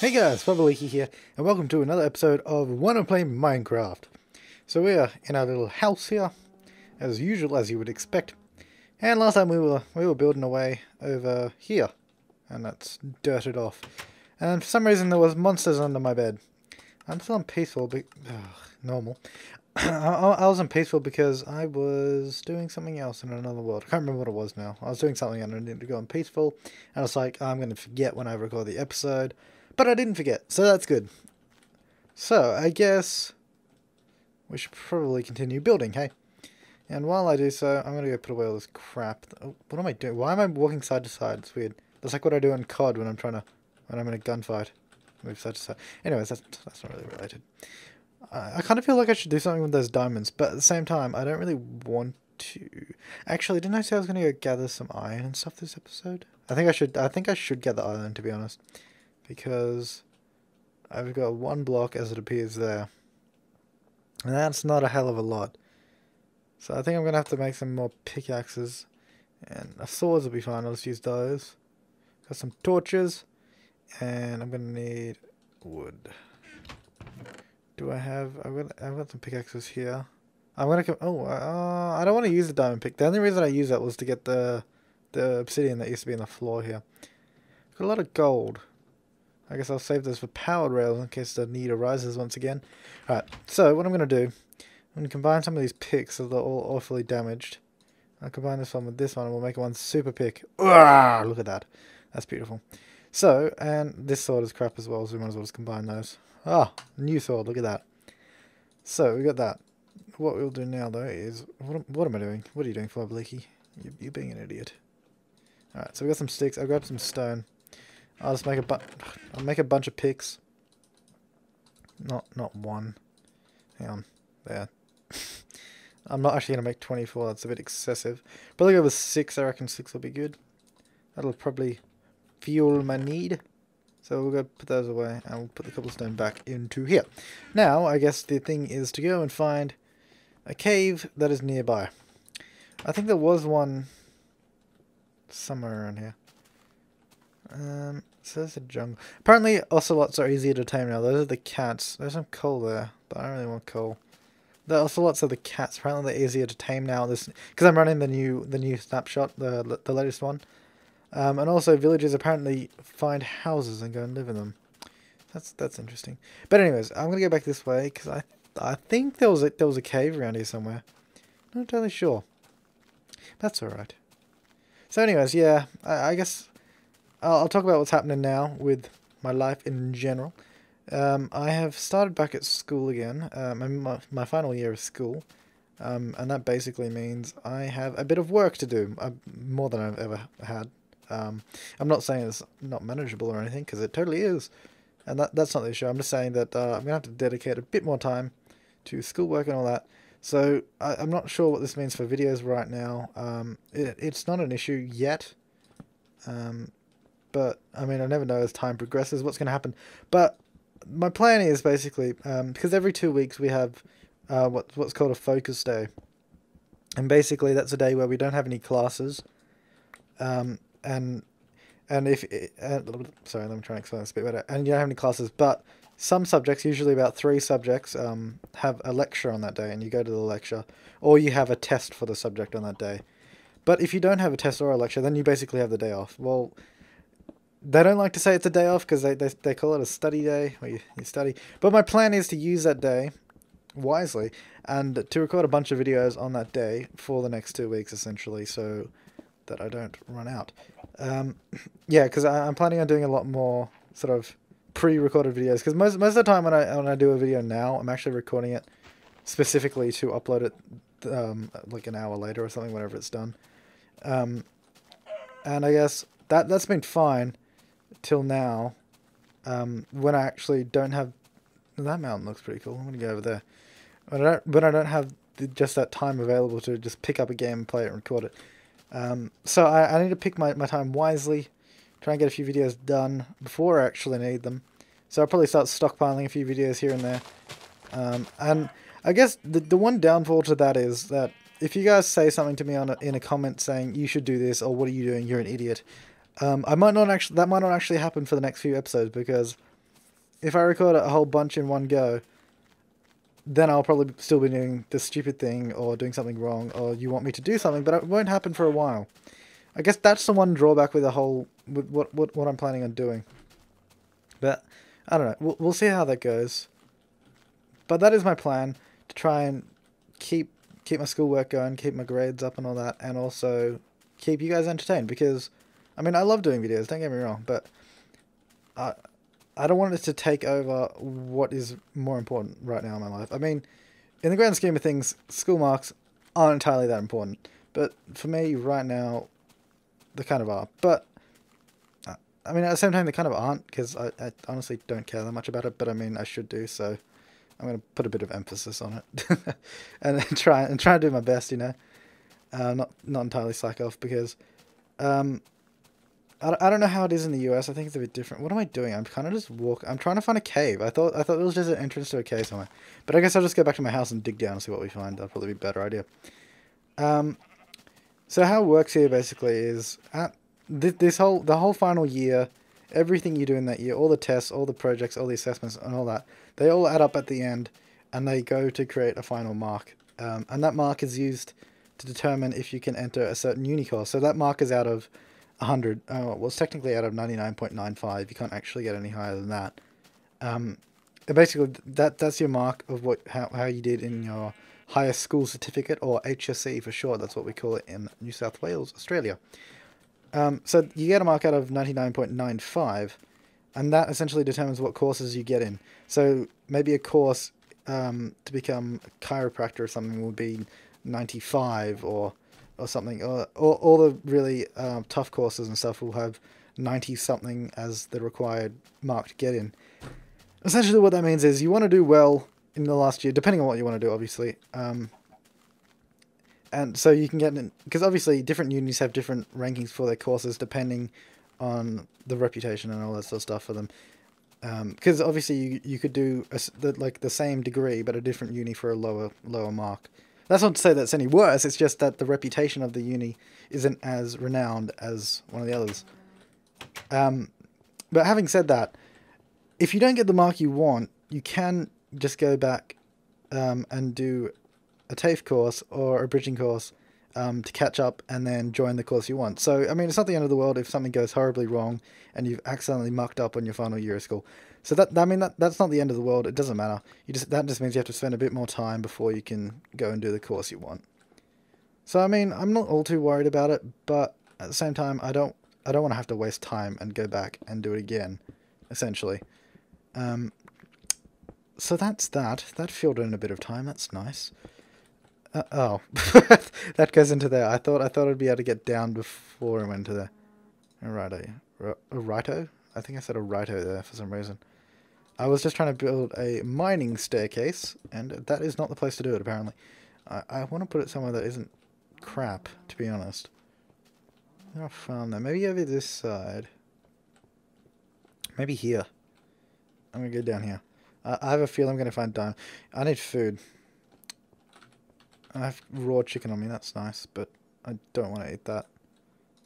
Hey guys, Flabaliki here, and welcome to another episode of Wanna Play Minecraft. So we are in our little house here, as usual, as you would expect. And last time we were building away over here, and that's dirted off. And for some reason there was monsters under my bed. I'm still on peaceful, but normal. I wasn't peaceful because I was doing something else in another world. I can't remember what it was now. I was doing something and I needed to go on peaceful, and I was like, I'm going to forget when I record the episode. But I didn't forget, so that's good. So, I guess we should probably continue building, hey? And while I do so, I'm going to go put away all this crap. Oh, what am I doing? Why am I walking side to side? It's weird. That's like what I do in COD when I'm in a gunfight. Move side to side. Anyways, that's not really related. I kind of feel like I should do something with those diamonds, but at the same time, I don't really want to. Actually, didn't I say I was going to go gather some iron and stuff this episode? I think I should gather iron, to be honest. Because I've got one block as it appears there. And that's not a hell of a lot. So I think I'm going to have to make some more pickaxes. And swords will be fine, I'll just use those. Got some torches. And I'm going to need wood. Do I have... I've got some pickaxes here. I'm going to... I don't want to use the diamond pick. The only reason I use that was to get the obsidian that used to be on the floor here. Got a lot of gold. I guess I'll save those for powered rails in case the need arises once again. Alright, so what I'm going to do, I'm going to combine some of these picks so they're all awfully damaged. I'll combine this one with this one and we'll make one super pick. Uah, look at that. That's beautiful. So, and this sword is crap as well, so we might as well just combine those. Ah, new sword, look at that. So, we got that. What we'll do now, though, is... What am I doing? What are you doing, Flabaliki? You're being an idiot. Alright, so we got some sticks. I'll grab some stone. I'll just make a bunch of picks. Not one. Hang on. There. I'm not actually going to make 24. That's a bit excessive. Probably go with 6. I reckon 6 will be good. That'll probably fuel my need. So we'll go put those away and we'll put the cobblestone back into here. Now, I guess the thing is to go and find a cave that is nearby. I think there was one somewhere around here. So there's a jungle. Apparently ocelots are easier to tame now. Those are the cats. There's some coal there, but I don't really want coal. The ocelots are the cats. Apparently they're easier to tame now. This because I'm running the new snapshot, the latest one. And also villagers apparently find houses and go and live in them. That's interesting. But anyways, I'm gonna go back this way because I think there was a cave around here somewhere. Not entirely sure. That's all right. So anyways, yeah, I guess. I'll talk about what's happening now with my life in general. I have started back at school again. I'm my final year of school. And that basically means I have a bit of work to do. More than I've ever had. I'm not saying it's not manageable or anything, because it totally is. And that's not the issue. I'm just saying that I'm going to have to dedicate a bit more time to schoolwork and all that. So I'm not sure what this means for videos right now. It's not an issue yet. But, I mean, I never know as time progresses what's going to happen. But my plan is basically, because every 2 weeks we have what's called a focus day. And basically that's a day where we don't have any classes. And if... sorry, let me try and explain this a bit better. And you don't have any classes, but some subjects, usually about 3 subjects, have a lecture on that day. And you go to the lecture. Or you have a test for the subject on that day. But if you don't have a test or a lecture, then you basically have the day off. Well... They don't like to say it's a day off because they call it a study day, where you study. But my plan is to use that day wisely and to record a bunch of videos on that day for the next 2 weeks, essentially, so that I don't run out. Yeah, because I'm planning on doing a lot more sort of pre-recorded videos. Because most of the time when I do a video now, I'm actually recording it specifically to upload it like an hour later or something, whenever it's done. And I guess that's been fine. Till now, when I actually don't have... That mountain looks pretty cool. I'm going to go over there. When I don't have just that time available to just pick up a game and play it and record it. So I need to pick my time wisely, try and get a few videos done before I actually need them. So I'll probably start stockpiling a few videos here and there. And I guess the one downfall to that is that if you guys say something to me in a comment saying, you should do this, or what are you doing, you're an idiot... that might not actually happen for the next few episodes because if I record a whole bunch in one go, then I'll probably still be doing this stupid thing or doing something wrong, or you want me to do something, but it won't happen for a while. I guess that's the one drawback with the whole, with what I'm planning on doing. But I don't know. We'll see how that goes. But that is my plan, to try and keep my schoolwork going, keep my grades up and all that, and also keep you guys entertained, because I mean, I love doing videos, don't get me wrong, but I don't want it to take over what is more important right now in my life. I mean, in the grand scheme of things, school marks aren't entirely that important, but for me right now, they kind of are. But I mean, at the same time, they kind of aren't, because I honestly don't care that much about it, but I mean, I should do, so I'm going to put a bit of emphasis on it. and try to do my best, you know. Not entirely slack off, because I don't know how it is in the US. I think it's a bit different. What am I doing? I'm kind of just I'm trying to find a cave. I thought it was just an entrance to a cave somewhere. But I guess I'll just go back to my house and dig down and see what we find. That'll probably be a better idea. So how it works here basically is the whole final year, everything you do in that year, all the tests, all the projects, all the assessments, and all that, they all add up at the end, and they go to create a final mark. And that mark is used to determine if you can enter a certain uni course. So that mark is out of 100. Well, it's technically out of 99.95. You can't actually get any higher than that. Basically, that's your mark of how you did in your highest school certificate, or HSC for short. That's what we call it in New South Wales, Australia. So you get a mark out of 99.95, and that essentially determines what courses you get in. So maybe a course to become a chiropractor or something would be 95 or something. Or all the really tough courses and stuff will have 90-something as the required mark to get in. Essentially what that means is you want to do well in the last year, depending on what you want to do, obviously. And so you can get in, because obviously different unis have different rankings for their courses depending on the reputation and all that sort of stuff for them. Because obviously you could do the same degree but a different uni for a lower mark. That's not to say that's any worse, it's just that the reputation of the uni isn't as renowned as one of the others. But having said that, if you don't get the mark you want, you can just go back and do a TAFE course or a bridging course to catch up and then join the course you want. So, I mean, it's not the end of the world if something goes horribly wrong and you've accidentally mucked up on your final year of school. So that's not the end of the world. It doesn't matter. That just means you have to spend a bit more time before you can go and do the course you want. So, I mean, I'm not all too worried about it, but at the same time, I don't want to have to waste time and go back and do it again, essentially. So that's that. That filled in a bit of time. That's nice. Oh, that goes into there. I thought I'd be able to get down before I went to there. A righto? I think I said a righto there for some reason. I was just trying to build a mining staircase, and that is not the place to do it, apparently. I want to put it somewhere that isn't crap, to be honest. I'll farm there. Maybe over this side. Maybe here. I'm going to go down here. I have a feeling I'm going to find diamond. I need food. I have raw chicken on me, that's nice, but I don't want to eat that.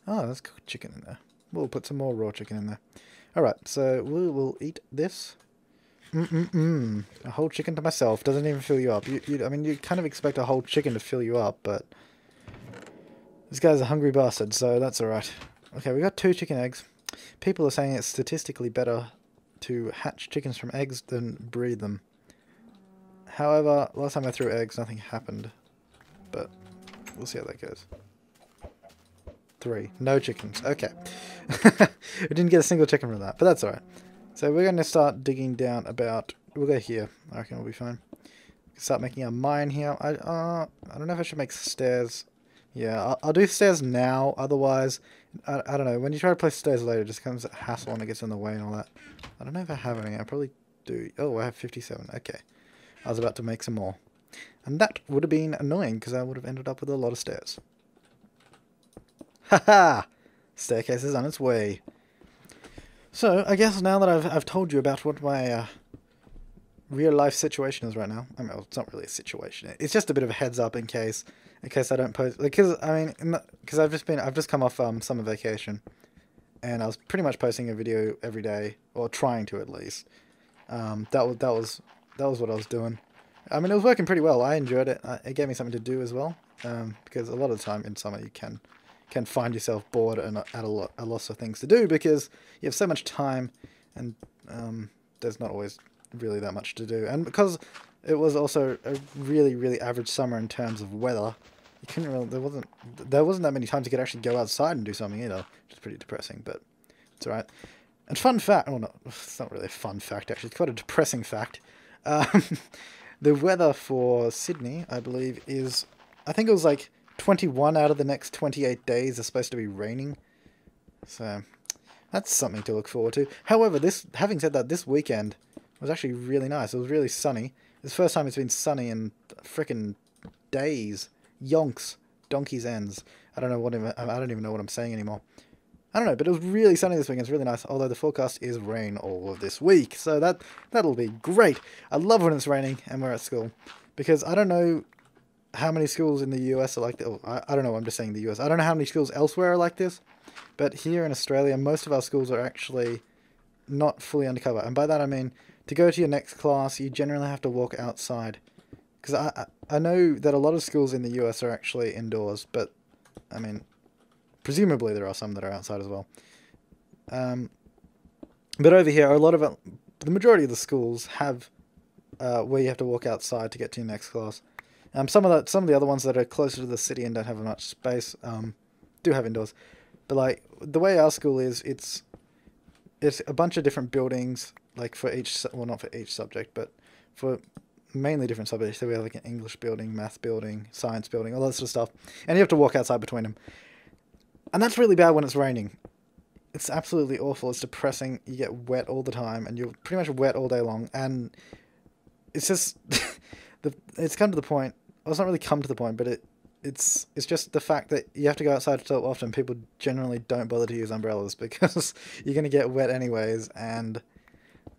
Oh, there's cooked chicken in there. We'll put some more raw chicken in there. Alright, so we will eat this. A whole chicken to myself doesn't even fill you up. I mean, you kind of expect a whole chicken to fill you up, but this guy's a hungry bastard, so that's alright. Okay, we got 2 chicken eggs. People are saying it's statistically better to hatch chickens from eggs than breed them. However, last time I threw eggs, nothing happened. But we'll see how that goes. 3. No chickens. Okay. We didn't get a single chicken from that, but that's alright. So we're going to start digging down about... We'll go here. I reckon we'll be fine. Start making a mine here. I don't know if I should make stairs. Yeah, I'll do stairs now. Otherwise, I don't know. When you try to place stairs later, it just becomes a hassle and it gets in the way and all that. I don't know if I have any. I probably do. Oh, I have 57. Okay. I was about to make some more. And that would have been annoying because I would have ended up with a lot of stairs. Haha! Staircase is on its way. So, I guess now that I've told you about what my real life situation is right now. I mean, well, it's not really a situation. It's just a bit of a heads up in case I don't post. Because I mean, because I've just come off summer vacation, and I was pretty much posting a video every day, or trying to at least. That was what I was doing. I mean, it was working pretty well. I enjoyed it. It gave me something to do as well, because a lot of the time in summer you can find yourself bored and at a loss of things to do because you have so much time, and there's not always really that much to do. And because it was also a really average summer in terms of weather, you couldn't really there wasn't that many times you could actually go outside and do something either, which is pretty depressing. But it's alright. And fun fact, well, no, it's not really a fun fact actually. It's quite a depressing fact. Um, the weather for Sydney, I believe, I think it was like 21 out of the next 28 days are supposed to be raining. So that's something to look forward to. However, having said that, this weekend was actually really nice. It was really sunny. It's the first time it's been sunny in frickin' days. Yonks. Donkey's ends. I don't even know what I'm saying anymore. I don't know, but it was really sunny this weekend. It's really nice, although the forecast is rain all of this week. So that'll be great. I love when it's raining and we're at school, because I don't know how many schools in the US are like this. Oh, I don't know, I'm just saying the US. I don't know how many schools elsewhere are like this, but here in Australia, most of our schools are actually not fully undercover. And by that I mean, to go to your next class, you generally have to walk outside. Because I know that a lot of schools in the US are actually indoors, but, I mean, presumably there are some that are outside as well. But over here, the majority of the schools have where you have to walk outside to get to your next class. Some of the other ones that are closer to the city and don't have much space do have indoors. But like the way our school is, it's a bunch of different buildings, like for each, well, not for each subject, but for mainly different subjects. So we have like an English building, math building, science building, all that sort of stuff, and you have to walk outside between them. And that's really bad when it's raining. It's absolutely awful. It's depressing. You get wet all the time, and you're pretty much wet all day long. And it's just it's come to the point. Well, it's not really come to the point, but it's just the fact that you have to go outside so often. People generally don't bother to use umbrellas because you're going to get wet anyways, and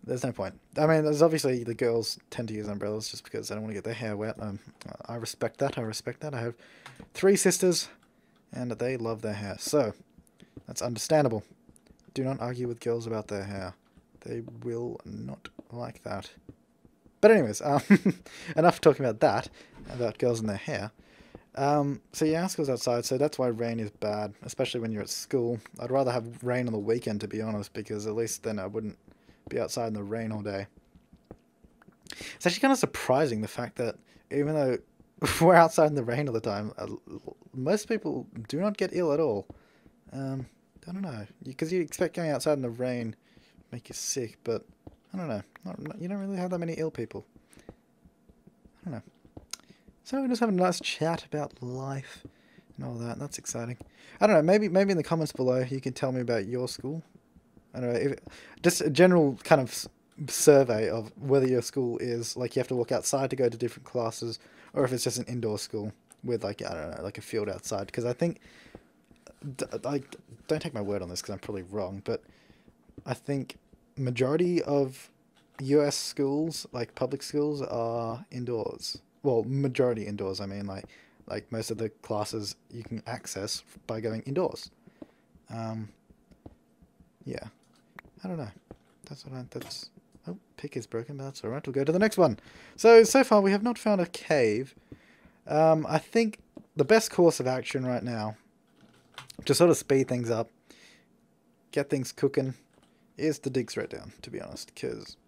there's no point. I mean, there's obviously the girls tend to use umbrellas just because they don't want to get their hair wet. I respect that. I have 3 sisters, and they love their hair, so that's understandable. Do not argue with girls about their hair. They will not like that. But anyways, enough talking about that, about girls and their hair. So yeah, school's outside, so that's why rain is bad, especially when you're at school. I'd rather have rain on the weekend, to be honest, because at least then I wouldn't be outside in the rain all day. It's actually kind of surprising, the fact that even though we're outside in the rain all the time, most people do not get ill at all. I don't know, because you expect going outside in the rain make you sick, but I don't know. You don't really have that many ill people. I don't know. So we're just having a nice chat about life and all that. That's exciting. I don't know. Maybe in the comments below you can tell me about your school. I don't know. Just a general kind of survey of whether your school is like you have to walk outside to go to different classes, or if it's just an indoor school with like, I don't know, like a field outside. Because I think, don't take my word on this because I'm probably wrong, but I think majority of US schools, like public schools, are indoors. Well, majority indoors. I mean, like most of the classes you can access by going indoors. Yeah, I don't know. Oh, pick is broken, but that's alright. We'll go to the next one. So far we have not found a cave. I think the best course of action right now, to sort of speed things up, get things cooking, is to dig straight down, to be honest, because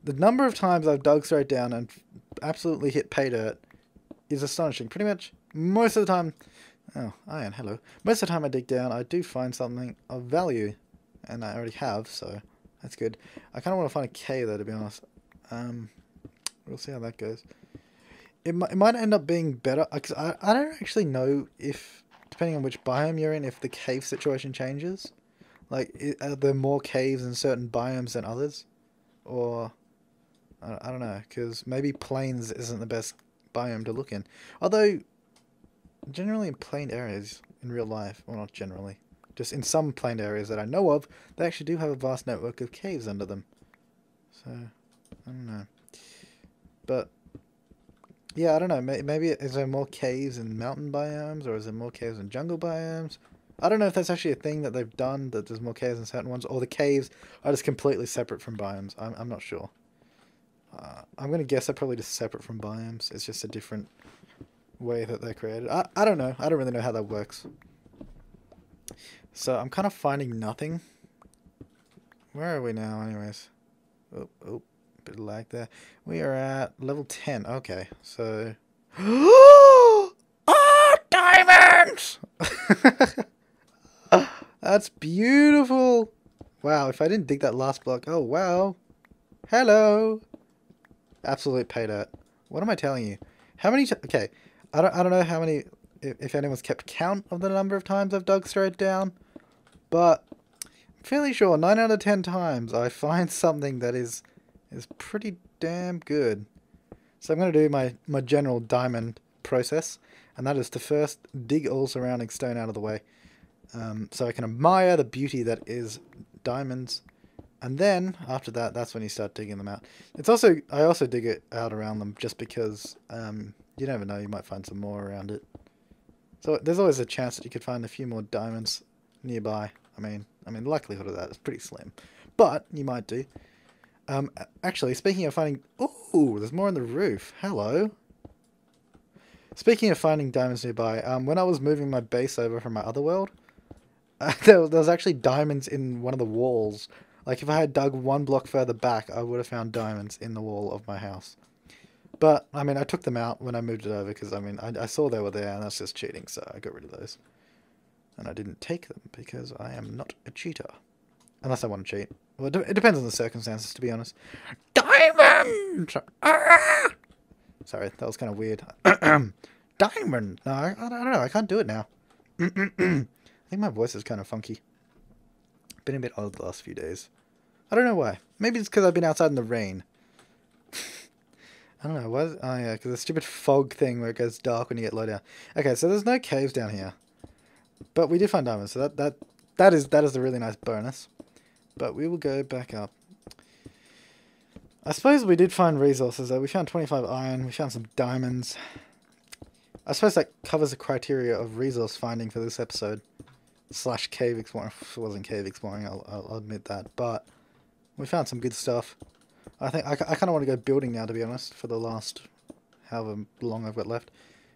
the number of times I've dug straight down and absolutely hit pay dirt is astonishing. Pretty much most of the time, oh, Ian, hello. Most of the time I dig down, I do find something of value, and I already have, so that's good. I kind of want to find a cave though, to be honest. We'll see how that goes. It might end up being better, because I don't actually know if, depending on which biome you're in, if the cave situation changes. Like, are there more caves in certain biomes than others? Or, I don't know, because maybe plains isn't the best biome to look in. Although, generally in plain areas, in real life, well, not generally, just in some plain areas that I know of, they actually do have a vast network of caves under them. So, I don't know. But, yeah, I don't know, maybe is there more caves in mountain biomes, or is there more caves in jungle biomes? I don't know if that's actually a thing that they've done, that there's more caves in certain ones, or the caves are just completely separate from biomes. I'm not sure. I'm going to guess they're probably just separate from biomes. It's just a different way that they're created. I don't know. I don't really know how that works. So I'm kind of finding nothing. Where are we now anyways? Oh, bit of lag there. We are at level 10. Okay, so... Oh, diamonds! That's beautiful. Wow, if I didn't dig that last block. Oh, wow. Hello. Absolute pay dirt. What am I telling you? How many... Okay, I don't know how many... If anyone's kept count of the number of times I've dug straight down. But I'm fairly sure 9 out of 10 times I find something that is pretty damn good. So I'm going to do my general diamond process. And that is to first dig all surrounding stone out of the way. So I can admire the beauty that is diamonds. And then, after that, that's when you start digging them out. I also dig it out around them just because you never know, you might find some more around it. So there's always a chance that you could find a few more diamonds nearby. I mean, the likelihood of that is pretty slim. But you might do. Actually, speaking of finding... Ooh, there's more on the roof. Hello. Speaking of finding diamonds nearby, when I was moving my base over from my other world, there was actually diamonds in one of the walls. Like, if I had dug one block further back, I would have found diamonds in the wall of my house. But, I mean, I took them out when I moved it over, because, I mean, I saw they were there, and that's just cheating, so I got rid of those. And I didn't take them, because I am not a cheater. Unless I want to cheat. Well, it depends on the circumstances, to be honest. Diamond! Ah! Sorry, that was kind of weird. Diamond! No, I don't know, I can't do it now. I think my voice is kind of funky. Been a bit odd the last few days. I don't know why. Maybe it's because I've been outside in the rain. I don't know. Why? Oh yeah, because the stupid fog thing where it goes dark when you get low down. Okay, so there's no caves down here, but we did find diamonds, so that is a really nice bonus. But we will go back up. I suppose we did find resources though. We found 25 iron. We found some diamonds. I suppose that covers the criteria of resource finding for this episode. / cave exploring. It wasn't cave exploring, I'll admit that. But we found some good stuff. I think I kind of want to go building now, to be honest, for the last however long I've got left.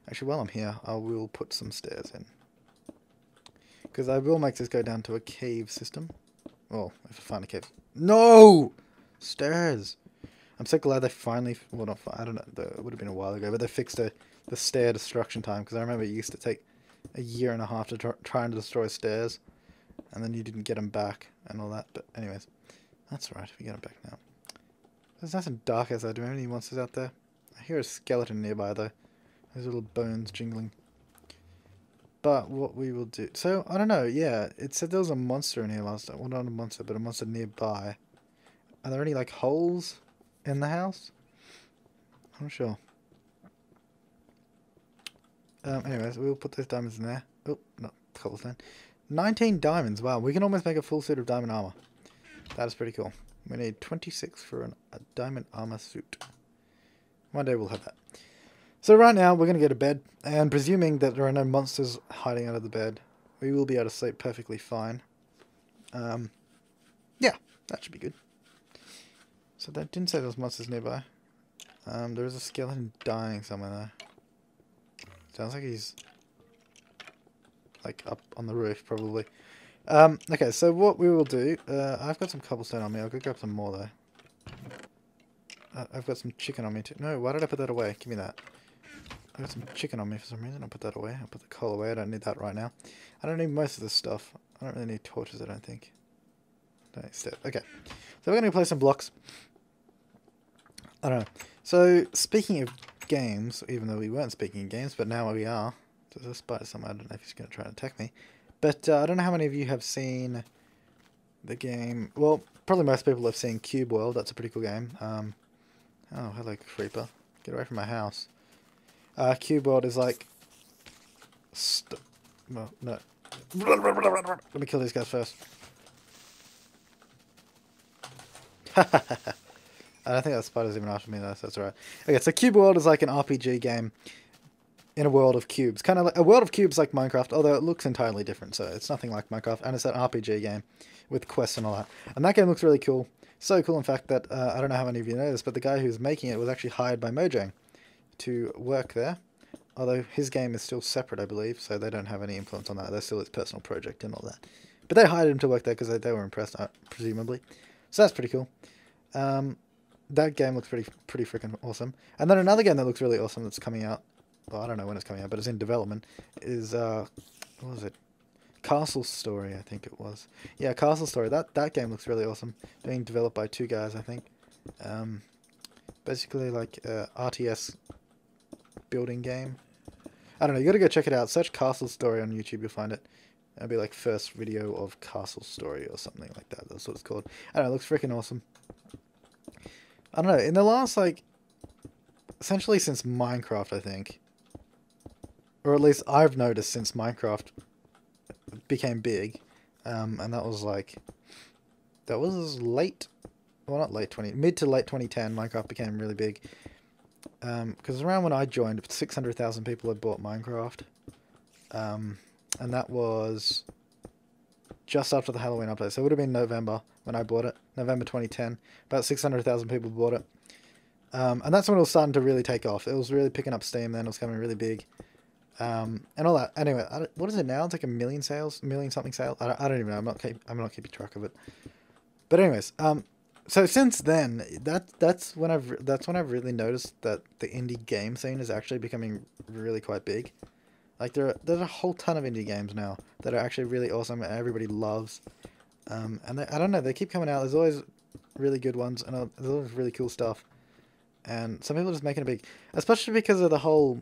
Actually, while I'm here, I will put some stairs in. Because I will make this go down to a cave system. Well, if I find a cave. No! Stairs! I'm so glad they finally... Well, not I don't know. It would have been a while ago, but they fixed the stair destruction time. Because I remember it used to take a year and a half to try and destroy stairs. And then you didn't get them back and all that. But anyways, that's right. We get them back now. It's nice and dark outside. Do we have any monsters out there? I hear a skeleton nearby though. There's little bones jingling. But what we will do... So, I don't know. Yeah, it said there was a monster in here last time. Well, not a monster, but a monster nearby. Are there any, like, holes in the house? I'm not sure. Anyways, we'll put those diamonds in there. Oh, not cobblestone. 19 diamonds. Wow, we can almost make a full suit of diamond armor. That is pretty cool. We need 26 for a diamond armor suit. One day we'll have that. So right now, we're going to go to bed. And presuming that there are no monsters hiding under the bed, we will be able to sleep perfectly fine. Yeah, that should be good. So that didn't say there was monsters nearby. There is a skeleton dying somewhere though. Sounds like he's like up on the roof probably. Okay, so what we will do, I've got some cobblestone on me. I'll go grab some more though. I've got some chicken on me too. No, why did I put that away? Give me that. I've got some chicken on me for some reason. I'll put that away. I'll put the coal away. I don't need that right now. I don't need most of this stuff. I don't really need torches, I don't think. Don't need steps. Okay. So we're going to place some blocks. I don't know. So, speaking of games, even though we weren't speaking of games, but now we are. There's a spider somewhere. I don't know if he's going to try and attack me. But I don't know how many of you have seen the game. Well, probably most people have seen Cube World. That's a pretty cool game. Oh, hello, creeper. Get away from my house. Cube World is like... Well, no. Let me kill these guys first. I don't think that spider's even after me though, so that's alright. Okay, so Cube World is like an RPG game in a world of cubes. Kind of like a world of cubes like Minecraft, although it looks entirely different, so it's nothing like Minecraft, and it's an RPG game with quests and all that. And that game looks really cool. So cool, in fact, that I don't know how many of you know this, but the guy who's making it was actually hired by Mojang to work there. Although his game is still separate, I believe, so they don't have any influence on that. They're still his personal project and all that. But they hired him to work there because they were impressed, presumably. So that's pretty cool. That game looks pretty freaking awesome. And then another game that looks really awesome that's coming out, well, I don't know when it's coming out, but it's in development, is, what was it? Castle Story, I think it was. Yeah, Castle Story. That game looks really awesome. Being developed by two guys, I think. Basically like RTS building game. I don't know, you gotta go check it out. Search Castle Story on YouTube, you'll find it. It'll be like first video of Castle Story or something like that. That's what it's called. I don't know, it looks freaking awesome. I don't know, in the last, like, essentially since Minecraft, I think, or at least I've noticed since Minecraft became big, and that was like, that was late, well not late 20, mid to late 2010, Minecraft became really big, because around when I joined, 600,000 people had bought Minecraft, and that was just after the Halloween update, so it would have been November when I bought it, November 2010, about 600,000 people bought it, and that's when it was starting to really take off. It was really picking up steam then, it was becoming really big, and all that. Anyway, what is it now? It's like 1 million sales, million something sales. I don't even know. I'm not keeping track of it. But anyways, so since then, that's when I've really noticed that the indie game scene is actually becoming really quite big. Like there's a whole ton of indie games now that are actually really awesome and everybody loves. And I don't know, they keep coming out. There's always really good ones and there's always really cool stuff. And some people are just making it big, especially because of the whole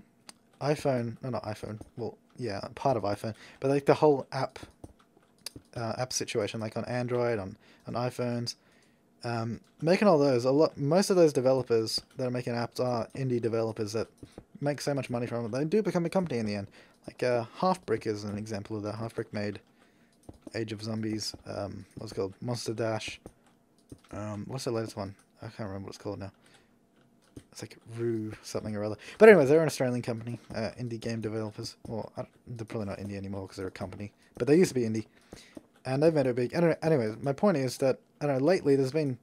iPhone, no, not iPhone, well, yeah, part of iPhone, but like the whole app situation, like on Android, on iPhones, making all those, most of those developers that are making apps are indie developers that make so much money from it, they do become a company in the end. Like, Halfbrick is an example of that. Halfbrick made Age of Zombies, what's it called, Monster Dash, what's the latest one? I can't remember what it's called now. It's like Rue something or other. But anyways, they're an Australian company, indie game developers. Well, they're probably not indie anymore because they're a company. But they used to be indie. And they've made it big. Anyways, my point is that, I don't know, lately there's been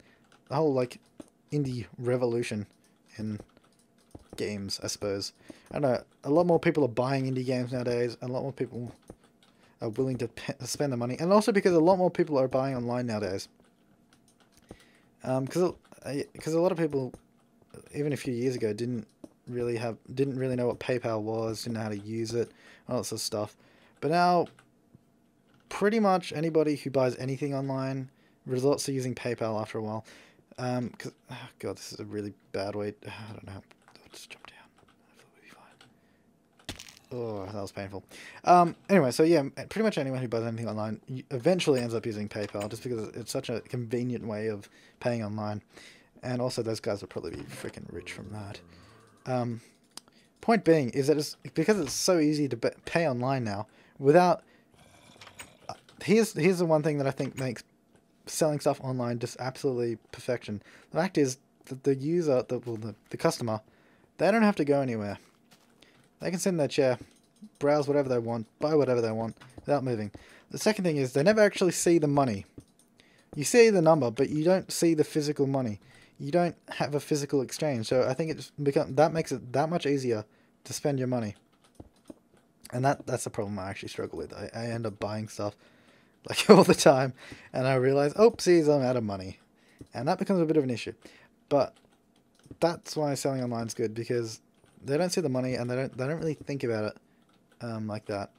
a whole, like, indie revolution in games, I suppose. I don't know, a lot more people are buying indie games nowadays. And a lot more people are willing to spend the money. And also because a lot more people are buying online nowadays. Because a lot of people, even a few years ago, didn't really know what PayPal was, didn't know how to use it, all that sort of stuff. But now, pretty much anybody who buys anything online resorts to using PayPal after a while. Because, oh god, this is a really bad way. I don't know. I'll just jump down. Hopefully we'll be fine. Oh, that was painful. Anyway, so yeah, pretty much anyone who buys anything online eventually ends up using PayPal, just because it's such a convenient way of paying online. And also, those guys will probably be freaking rich from that. Point being is that because it's so easy to pay online now, without... Here's the one thing that I think makes selling stuff online just absolutely perfection. The fact is that the user, the customer, they don't have to go anywhere. They can sit in their chair, browse whatever they want, buy whatever they want, without moving. The second thing is they never actually see the money. You see the number, but you don't see the physical money. You don't have a physical exchange, so I think that makes it that much easier to spend your money. And that's the problem I actually struggle with. I end up buying stuff like all the time, and I realize, oopsies, I'm out of money, and that becomes a bit of an issue. But that's why selling online is good, because they don't see the money and they don't really think about it like that.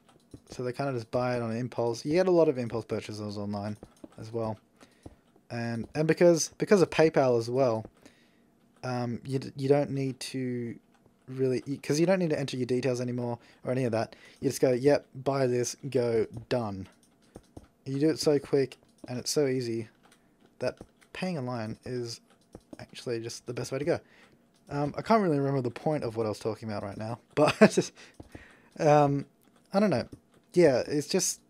So they kind of just buy it on impulse. You get a lot of impulse purchases online as well. And because of PayPal as well, you don't need to really, because you don't need to enter your details anymore or any of that. You just go, yep, buy this, go, done. You do it so quick and it's so easy that paying online is actually just the best way to go. I can't really remember the point of what I was talking about right now, but I don't know. Yeah, it's just...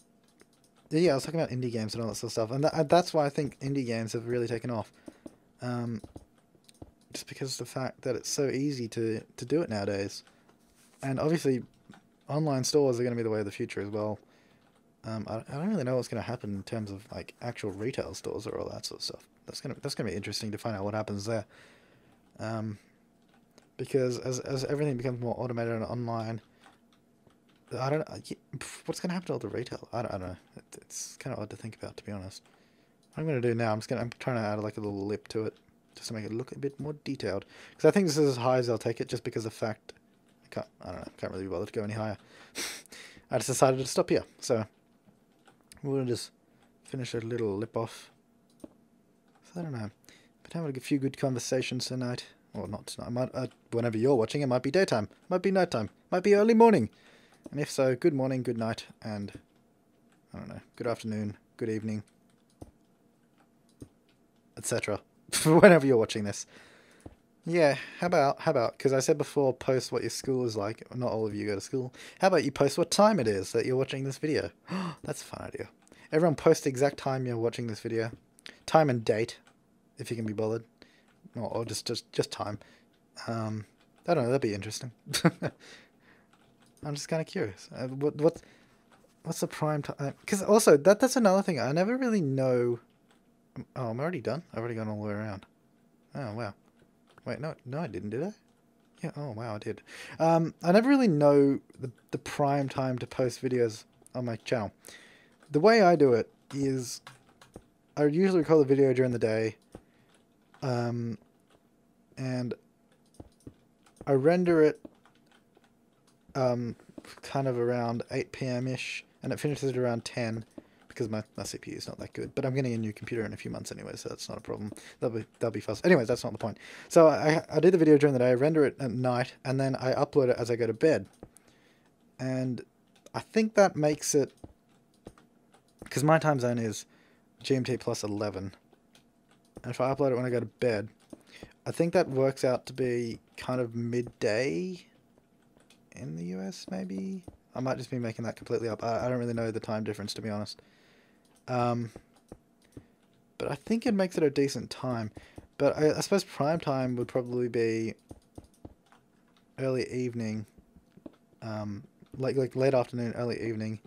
Yeah, I was talking about indie games and all that sort of stuff, and that's why I think indie games have really taken off. Just because of the fact that it's so easy to do it nowadays. And obviously, online stores are going to be the way of the future as well. I don't really know what's going to happen in terms of like actual retail stores or all that sort of stuff. That's gonna be interesting to find out what happens there. Because as everything becomes more automated and online, I don't know what's gonna happen to all the retail. I don't know. It's kind of odd to think about, to be honest. What I'm gonna do now, I'm trying to add like a little lip to it, just to make it look a bit more detailed. Because I think this is as high as I'll take it, just because of the fact I don't know, can't really be bothered to go any higher. I just decided to stop here, so we'll just finish a little lip off. So I don't know, but having a few good conversations tonight. Or not tonight. Whenever you're watching, it might be daytime, might be nighttime, might be early morning. And if so, good morning, good night, and I don't know, good afternoon, good evening, etc. Whenever you're watching this. Yeah, how about, because I said before, post what your school is like. Not all of you go to school. How about you post what time it is that you're watching this video? That's a fun idea. Everyone post the exact time you're watching this video. Time and date, if you can be bothered. Or just time. I don't know, that'd be interesting. I'm just kind of curious. What's the prime time? Because also, that's another thing. I never really know... Oh, I'm already done? I've already gone all the way around. Oh, wow. Wait, no, I didn't, did I? Yeah, oh, wow, I did. I never really know the prime time to post videos on my channel. The way I do it is I usually record the video during the day, and I render it kind of around 8 p.m.-ish, and it finishes at around 10, because my CPU is not that good. But I'm getting a new computer in a few months anyway, so that's not a problem. That'll be fast. Anyways, that's not the point. So I do the video during the day, I render it at night, and then I upload it as I go to bed. And I think that makes it... Because my time zone is GMT plus 11. And if I upload it when I go to bed, I think that works out to be kind of midday in the US, maybe? I might just be making that completely up. I don't really know the time difference, to be honest. But I think it makes it a decent time. But I suppose prime time would probably be early evening, like late afternoon, early evening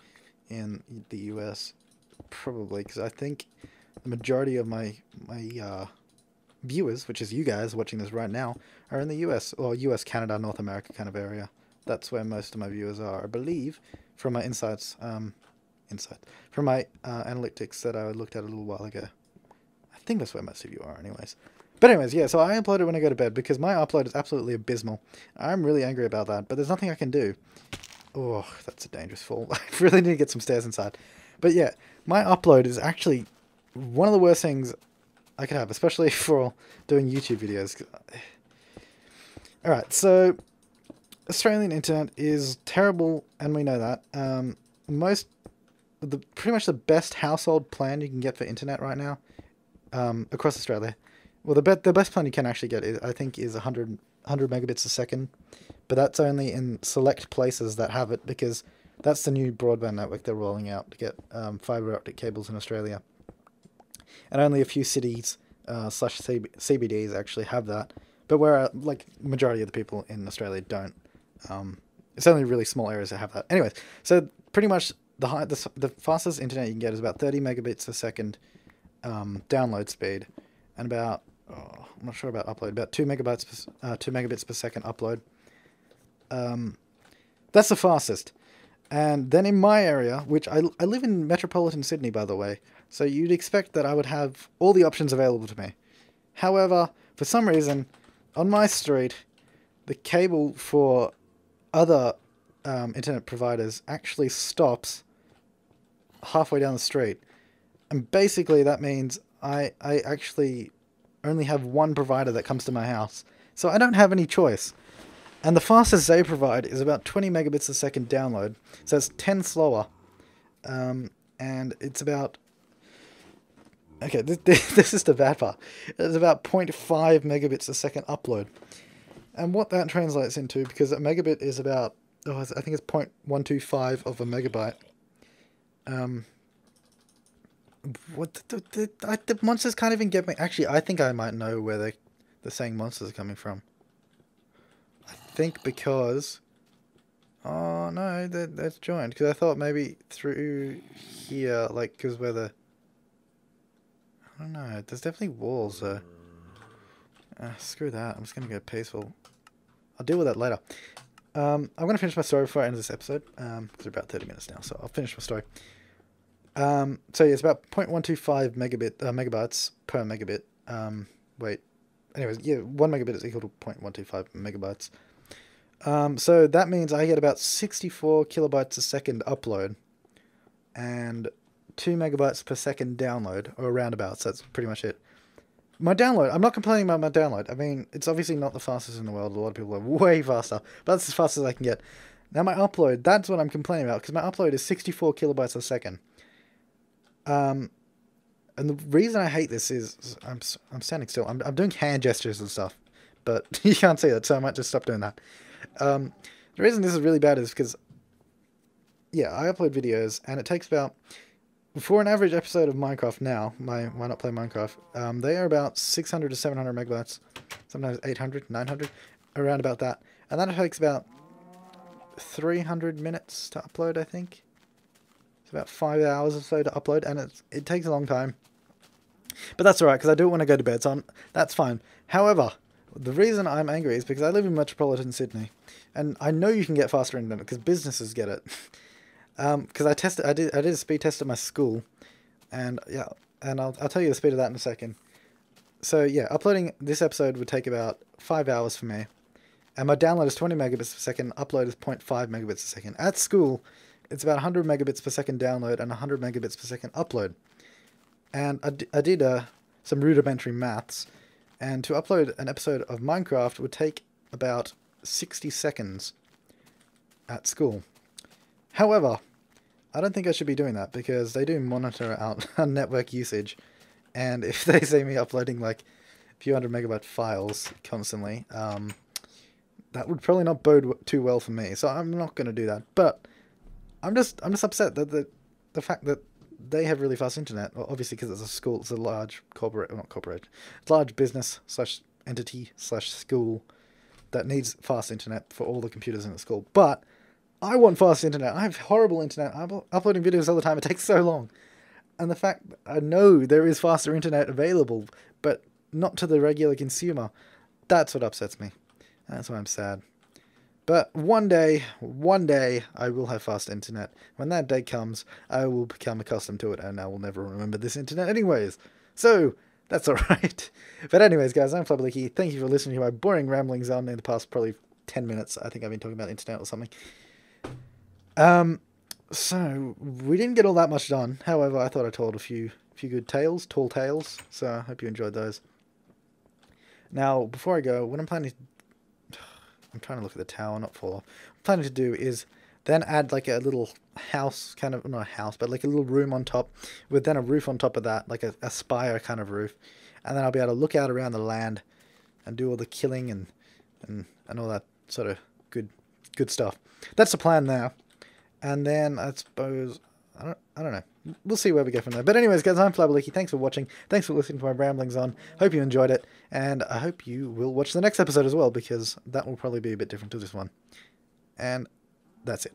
in the US, probably, because I think the majority of my viewers, which is you guys watching this right now, are in the US, or US, Canada, North America kind of area. That's where most of my viewers are, I believe, from my from my analytics that I looked at a little while ago. I think that's where most of you are anyways. But anyways, yeah, so I upload it when I go to bed, because my upload is absolutely abysmal. I'm really angry about that, but there's nothing I can do. Oh, that's a dangerous fall. I really need to get some stairs inside. But yeah, my upload is actually one of the worst things I could have, especially for doing YouTube videos. Alright, so Australian internet is terrible, and we know that. Pretty much the best household plan you can get for internet right now, across Australia. Well, the best plan you can actually get, I think, is 100 megabits a second, but that's only in select places that have it, because that's the new broadband network they're rolling out to get fibre optic cables in Australia. And only a few cities slash CBDs actually have that, but where like majority of the people in Australia don't. It's only really small areas that have that. Anyways, so pretty much the fastest internet you can get is about 30 megabits a second download speed, and about I'm not sure about upload, about 2 megabits per second upload. That's the fastest. And then in my area, which I live in metropolitan Sydney, by the way, so you'd expect that I would have all the options available to me. However, for some reason, on my street, the cable for other internet providers actually stops halfway down the street. And basically that means I actually only have one provider that comes to my house. So I don't have any choice. And the fastest they provide is about 20 megabits a second download. So it's 10 slower. And it's about... Okay, this is the bad part. It's about 0.5 megabits a second upload. And what that translates into, because a megabit is about... I think it's 0.125 of a megabyte. The monsters can't even get me... Actually, I think I might know where they're saying monsters are coming from. I think because... Oh, no, that's joined. Because I thought maybe through here, like, because where the... I don't know. There's definitely walls, though. Screw that. I'm just going to go peaceful. I'll deal with that later. I'm going to finish my story before I end this episode. Because we're about 30 minutes now, so I'll finish my story. So yeah, it's about 0.125 megabytes per megabit. Wait. Anyways, yeah, 1 megabit is equal to 0.125 megabytes. So that means I get about 64 kilobytes a second upload and 2 megabytes per second download, or roundabouts. That's pretty much it. My download, I'm not complaining about my download. I mean, it's obviously not the fastest in the world. A lot of people are way faster, but that's as fast as I can get. Now my upload, that's what I'm complaining about, because my upload is 64 kilobytes a second. And the reason I hate this is, I'm standing still. I'm doing hand gestures and stuff, but you can't see it, so I might just stop doing that. The reason this is really bad is because, yeah, I upload videos, and it takes about, for an average episode of Minecraft now, Why Not Play Minecraft, they are about 600 to 700 megabytes, sometimes 800, 900, around about that. And that takes about 300 minutes to upload, I think. It's about 5 hours or so to upload, and it takes a long time. But that's alright, because I do want to go to bed, so that's fine. However, the reason I'm angry is because I live in metropolitan Sydney, and I know you can get faster internet, because businesses get it. Because I did a speed test at my school, and yeah, and I'll tell you the speed of that in a second. So yeah, uploading this episode would take about 5 hours for me, and my download is 20 megabits per second, upload is 0.5 megabits per second. At school, it's about 100 megabits per second download and 100 megabits per second upload. And I did some rudimentary maths, and to upload an episode of Minecraft would take about 60 seconds at school. However, I don't think I should be doing that, because they do monitor our network usage, and if they see me uploading like a few hundred megabyte files constantly, that would probably not bode too well for me. So I'm not going to do that. But I'm just upset that the fact that they have really fast internet, well, obviously because it's a school, it's a large corporate, well, not corporate, it's a large business slash entity slash school that needs fast internet for all the computers in the school. But I want fast internet. I have horrible internet. I'm uploading videos all the time. It takes so long. And the fact I know there is faster internet available, but not to the regular consumer, that's what upsets me. That's why I'm sad. But one day, I will have fast internet. When that day comes, I will become accustomed to it, and I will never remember this internet anyways. So, that's alright. But anyways, guys, I'm Flabaliki. Thank you for listening to my boring ramblings on in the past probably 10 minutes. I think I've been talking about internet or something. So, we didn't get all that much done. However, I thought I told a few good tales, tall tales. So, I hope you enjoyed those. Now, before I go, what I'm planning to... I'm trying to look at the tower, not fall off. What I'm planning to do is then add like a little house, kind of, not a house, but like a little room on top, with then a roof on top of that, like a spire kind of roof. And then I'll be able to look out around the land and do all the killing and all that sort of good stuff. That's the plan now. And then I suppose, I don't know. We'll see where we go from there. But anyways, guys, I'm Flabaliki. Thanks for watching. Thanks for listening to my ramblings on. Hope you enjoyed it. And I hope you will watch the next episode as well, because that will probably be a bit different to this one. And that's it.